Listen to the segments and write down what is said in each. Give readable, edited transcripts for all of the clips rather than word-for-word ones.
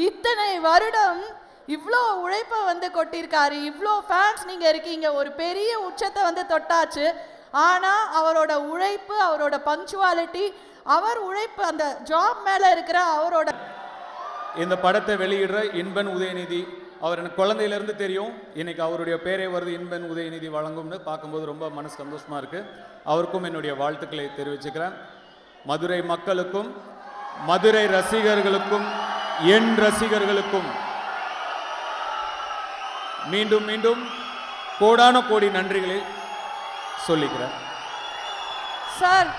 இத்தனை வருடம் இவ்வளோ உழைப்பை வந்து கொட்டியிருக்காரு, இவ்வளோ ஃபேன்ஸ் நீங்கள் இருக்கீங்க, ஒரு பெரிய உச்சத்தை வந்து தொட்டாச்சு. ஆனால் அவரோட உழைப்பு, அவரோட பங்க்சுவாலிட்டி, அவர் உழைப்பு, அந்த ஜாப் மேலே இருக்கிற அவரோட இந்த படத்தை வெளியிடுற இன்பன் உதயநிதி, அவர் எனக்கு குழந்தையிலேருந்து தெரியும். இன்னைக்கு அவருடைய பேரே வருது, இன்பன் உதயநிதி வழங்கும்னு பார்க்கும்போது ரொம்ப மனசு சந்தோஷமாக இருக்குது. அவருக்கும் என்னுடைய வாழ்த்துக்களை தெரிவிச்சுக்கிறேன். மதுரை மக்களுக்கும் மதுரை ரசிகர்களுக்கும் என் ரசிகர்களுக்கும் மீண்டும் மீண்டும் கோடான கோடி நன்றிகளை சொல்லிக்கிறேன். சார்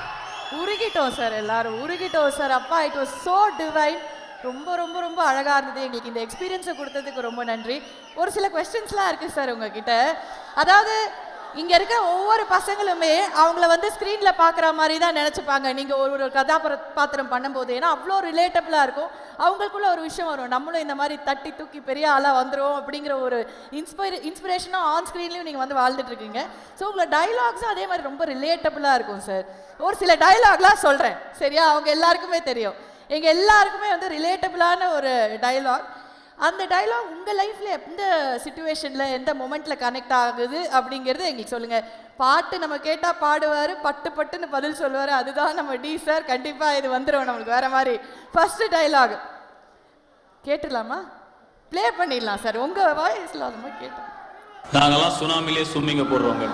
உருகிட்டோம் சார், எல்லாரும் உருகிட்டோம் சார். அப்பா, இட் வாஸ் சோ டிவைன். ரொம்ப ரொம்ப ரொம்ப அழகாக இருந்தது. எங்களுக்கு இந்த எக்ஸ்பீரியன்ஸை கொடுத்ததுக்கு ரொம்ப நன்றி. ஒரு சில கொஸ்டின்ஸ்லாம் இருக்குது சார் உங்ககிட்ட. அதாவது இங்கே இருக்க ஒவ்வொரு பசங்களுமே அவங்கள வந்து ஸ்க்ரீனில் பார்க்குற மாதிரி தான் நினச்சிப்பாங்க நீங்கள் ஒரு கதாபாத்திரம் பண்ணும்போது. ஏன்னா அவ்வளோ ரிலேட்டபிளாக இருக்கும். அவங்களுக்குள்ள ஒரு விஷயம் வரும், நம்மளும் இந்த மாதிரி தட்டி தூக்கி பெரிய ஆளாக வந்துடும் அப்படிங்கிற ஒரு இன்ஸ்பிரேஷனாக ஆன் ஸ்க்ரீன்லேயும் நீங்கள் வந்து வாழ்ந்துட்டுருக்கீங்க. ஸோ உங்களை டைலாக்ஸும் அதே மாதிரி ரொம்ப ரிலேட்டபிளாக இருக்கும் சார். ஒரு சில டைலாக்லாம் சொல்கிறேன், சரியா? அவங்க எல்லாருக்குமே தெரியும், எங்கள் எல்லாருக்குமே வந்து ரிலேட்டபிளான ஒரு டைலாக். அந்த டைலாக் உங்கள் லைஃப்பில் எந்த சிச்சுவேஷனில் எந்த மொமெண்ட்டில் கனெக்ட் ஆகுது அப்படிங்கிறது எங்களுக்கு சொல்லுங்கள். பாட்டு நம்ம கேட்டால் பாடுவார், பட்டு பட்டுன்னு பதில் சொல்லுவார். அதுதான் நம்ம டி சார். கண்டிப்பாக இது வந்துடும் நம்மளுக்கு வேறு மாதிரி. ஃபஸ்ட்டு டைலாக் கேட்டுடலாமா? ப்ளே பண்ணிடலாம் சார், உங்கள் வாய்ஸில் அது மாதிரி கேட்டோம். நாங்கெல்லாம் சுனாமிலே ஸ்விம்மிங்க போடுறோங்க.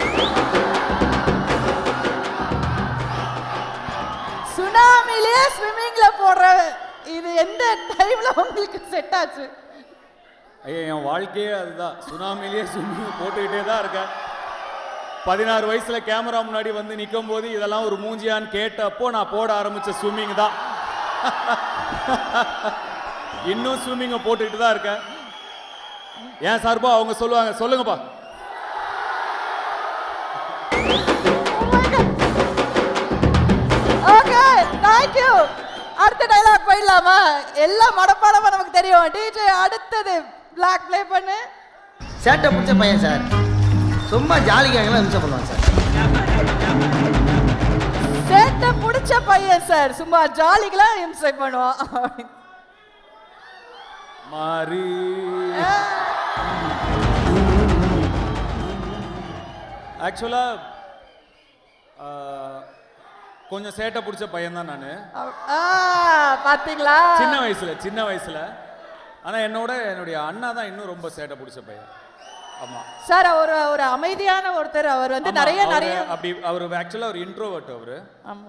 சுனாமிலே ஸ்விம்மிங்ல போடுற இது எந்த டைம்ல உங்களுக்கு செட் ஆச்சு? ஐயா, என் வாழ்க்கையே அதுதான். சுனாமிலேயே ஸ்விம்மிங் போட்டுக்கிட்டே தான் இருக்கேன். 16 வயசுல கேமரா முன்னாடி வந்து நிற்கும் போது இதெல்லாம் ஒரு மூஞ்சியான்னு கேட்டப்போ நான் போட ஆரம்பிச்ச ஸ்விம்மிங் தான். இன்னும் ஸ்விம்மிங்கை போட்டுக்கிட்டு தான் இருக்கேன். ஏன் சார்பா அவங்க சொல்லுவாங்க, சொல்லுங்கப்பா. Okay, thank you. அடுத்த டைலாக் போயிடலாமா? எல்லாம் மடப்பாடமா நமக்கு தெரியும். டிஜே அடுத்தது பிளாக் ப்ளே பண்ணு. சேட்டை பிடிச்ச பையன் சார், சும்மா ஜாலிக்காகலாம் இம்சை பண்ணுவான் சார். சேட்டை பிடிச்ச பையன் சார், சும்மா ஜாலிக்கெல்லாம் இம்சை பண்ணுவான். மாறி ஆக்சுவலா கொஞ்சம் சேட்டை பிடிச்ச பையன் தான் நான். பாத்தீங்களா? சின்ன வயசுல. ஆனா என்னுடைய அண்ணா தான் இன்னும் ரொம்ப சேட்டை பிடிச்ச பையன். ஆமா சார், அவர் ஒரு அமைதியான ஒருத்தர். அவர் வந்து நிறைய அப்படி அவர் ஆக்சுவலா ஒரு இன்ட்ரோவர்ட். அவரு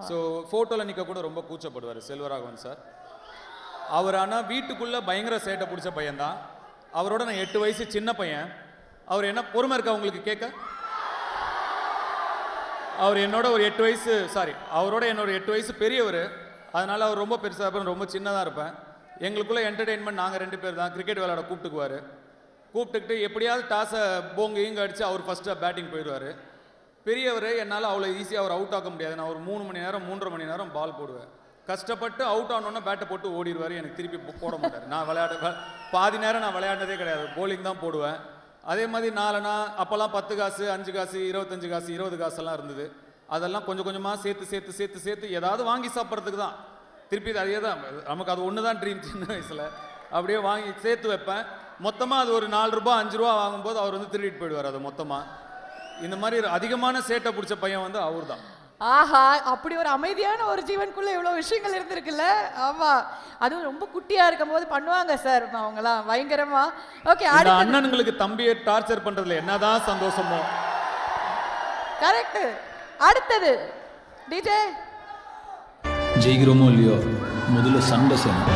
ஸோ போட்டோல நிக்க கூட ரொம்ப கூச்சப்படுவார் செல்வராகவன் சார். அவர் ஆனா வீட்டுக்குள்ள பயங்கர சேட்டை பிடிச்ச பையன் தான். அவரோட நான் 8 வயசு சின்ன பையன். அவர் என்ன பொறுமை இருக்கா உங்களுக்கு கேட்க? அவர் என்னோட ஒரு 8 வயசு அவரோட என்னோட 8 வயசு பெரியவர். அதனால அவர் ரொம்ப பெருசாக இருப்பேன், ரொம்ப சின்னதாக இருப்பேன். எங்களுக்குள்ள என்டர்டெயின்மெண்ட் நாங்கள் 2 பேர் தான். கிரிக்கெட் விளையாட கூப்பிட்டுக்கிட்டு எப்படியாவது டாஸை போங்கையும் அடித்து அவர் ஃபஸ்ட்டு பேட்டிங் போயிடுவார். பெரியவர் என்னால் அவ்வளோ ஈஸியாக அவர் அவுட் ஆக முடியாது. நான் ஒரு 3 மணி நேரம் 3.5 மணி நேரம் பால் போடுவேன். கஷ்டப்பட்டு அவுட் ஆனோன்னா பேட்டை போட்டு ஓடிடுவார். எனக்கு திருப்பி போட மாட்டார். நான் பாதி நேரம் நான் விளையாண்டதே கிடையாது, போலிங் தான் போடுவேன். அதே மாதிரி நாலனா அப்போல்லாம் 10 காசு 5 காசு 25 காசு 20 காசெல்லாம் இருந்தது. அதெல்லாம் கொஞ்சம் கொஞ்சமாக சேர்த்து ஏதாவது வாங்கி சாப்பிட்றதுக்கு தான். திருப்பி அதே தான் நமக்கு. அது ஒன்று தான் ட்ரீம். சின்ன வயசில் அப்படியே வாங்கி சேர்த்து வைப்பேன். மொத்தமாக அது ஒரு 4 ரூபா 5 ரூபா வாங்கும்போது அவர் வந்து திருடிட்டு போயிடுவார் அதை மொத்தமாக. இந்த மாதிரி அதிகமான சேட்டை பிடிச்ச பையன் வந்து அவர் தான். ஆஹா, அப்படி ஒரு அமைதியான ஒரு ஜீவனுக்குள்ள இவ்வளவு விஷயங்கள் இருந்திருக்குல்ல. ஆமா, அதுவும் ரொம்ப குட்டியா இருக்கும் போது பண்ணுவாங்க சார் அவங்கலாம் பயங்கரமா. ஓகே, அண்ணனுங்களுக்கு தம்பியை டார்ச்சர் பண்றதுல என்னதான் சந்தோஷமோ. கரெக்ட். அடுத்தது டிஜே. ஜெயிக்கிறோமோ இல்லையோ முதல்ல சண்டை செய்யணும்.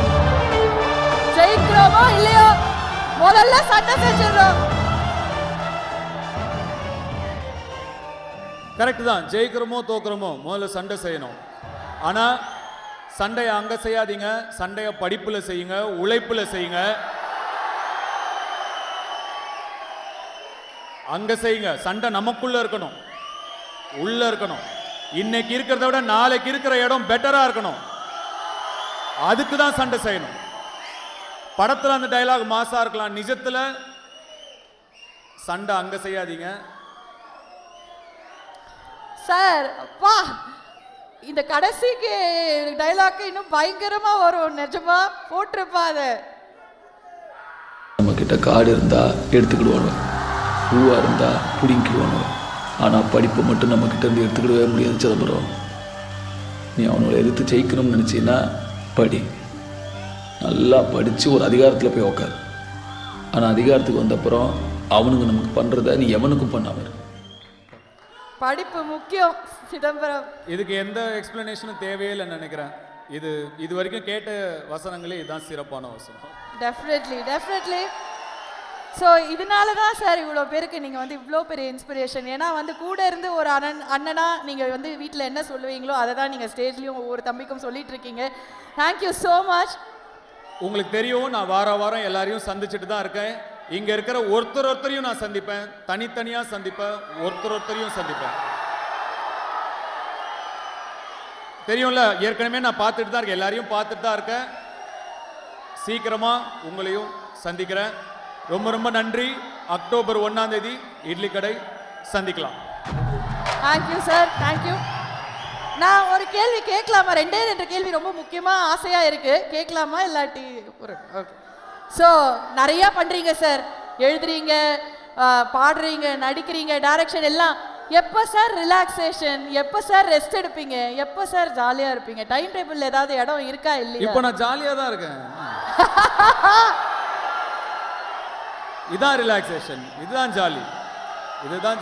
ஜெயிக்கிறோமோ இல்லையோ முதல்ல சண்டை செஞ்சிடறோம். கரெக்ட் தான். ஜெயிக்கிறோமோ தோக்குறோமோ முதல்ல சண்டை செய்யணும். ஆனால் சண்டையை அங்கே செய்யாதீங்க. சண்டையை படிப்பில் செய்யுங்க, உழைப்பில் செய்யுங்க, அங்கே செய்யுங்க. சண்டை நமக்குள்ள இருக்கணும், உள்ள இருக்கணும். இன்னைக்கு இருக்கிறத விட நாளைக்கு இருக்கிற இடம் பெட்டரா இருக்கணும். அதுக்கு தான் சண்டை செய்யணும். படத்தில் அந்த டைலாக் மாசா இருக்கலாம், நிஜத்தில் சண்டை அங்கே செய்யாதீங்க. சார் அப்பா, இந்த கடைசிக்கு டைலாக் இன்னும் பயங்கரமா வரும். நிஜமா போட்டிருப்பா அதை. அவங்கக்கிட்ட காடு இருந்தால் எடுத்துக்கிடுவானுங்க, பூவாக இருந்தால் பிடிங்கிடுவானுங்க. ஆனால் படிப்பை மட்டும் நம்மக்கிட்ட இருந்து எடுத்துக்கிடவே முடியாது சிதம்பரம். நீ அவனுங்களை எதிர்த்து ஜெயிக்கணும்னு நினச்சின்னா படி, நல்லா படித்து ஒரு அதிகாரத்தில் போய் உக்காரு. ஆனால் அதிகாரத்துக்கு வந்தப்புறம் அவனுங்க நமக்கு பண்ணுறத நீ எவனுக்கும் பண்ணாமல். படிப்பு முக்கியம் சிதம்பரம். இதுக்கு எந்த எக்ஸ்பிளனேஷனும் தேவையே இல்லைன்னு நினைக்கிறேன். இது வரைக்கும் கேட்ட வசனங்களே இதுதான் சிறப்பான வசனம். டெஃபினெட்லி. ஸோ இதனால தான் சார் இவ்வளோ பேருக்கு நீங்கள் வந்து இவ்வளோ பெரிய இன்ஸ்பிரேஷன். ஏன்னா வந்து கூட இருந்து ஒரு அண்ணனா நீங்கள் வந்து வீட்டில் என்ன சொல்லுவீங்களோ அதை தான் நீங்கள் ஸ்டேஜ்லேயும் ஒவ்வொரு தம்பிக்கும் சொல்லிட்டு இருக்கீங்க. Thank you so much. உங்களுக்கு தெரியும், நான் வாரம் எல்லாரையும் சந்திச்சுட்டு தான் இருக்கேன். இங்கே இருக்கிற ஒருத்தரையும் நான் சந்திப்பேன், தனித்தனியாக சந்திப்பேன், ஒருத்தரையும் சந்திப்பேன். தெரியும்ல, ஏற்கனவே நான் பார்த்துட்டு தான் இருக்கேன், எல்லாரையும் பார்த்துட்டு தான் இருக்கேன். சீக்கிரமாக உங்களையும் சந்திக்கிறேன். ரொம்ப நன்றி. அக்டோபர் 1ஆம் தேதி இட்லி கடை சந்திக்கலாம். Thank you sir, thank you. நான் ஒரு கேள்வி கேட்கலாமா? 2 கேள்வி ரொம்ப முக்கியமாக ஆசையாக இருக்குது, கேட்கலாமா? இல்லாட்டி ஒரு ஓகே. ஸோ நிறையா பண்ணுறீங்க சார், எழுதுறீங்க, பாடுறீங்க, நடிக்கிறீங்க, டைரக்ஷன் எல்லாம். எப்போ சார் ரிலாக்ஸேஷன், எப்போ சார் ரெஸ்ட் எடுப்பீங்க, எப்போ சார் ஜாலியாக இருப்பீங்க? டைம் டேபிள் ஏதாவது இடம் இருக்கா இல்லையா? இப்போ நான் ஜாலியாக தான் இருக்கேன். இதான் ரிலாக்ஸேஷன், இதுதான் ஜாலி, இதுதான்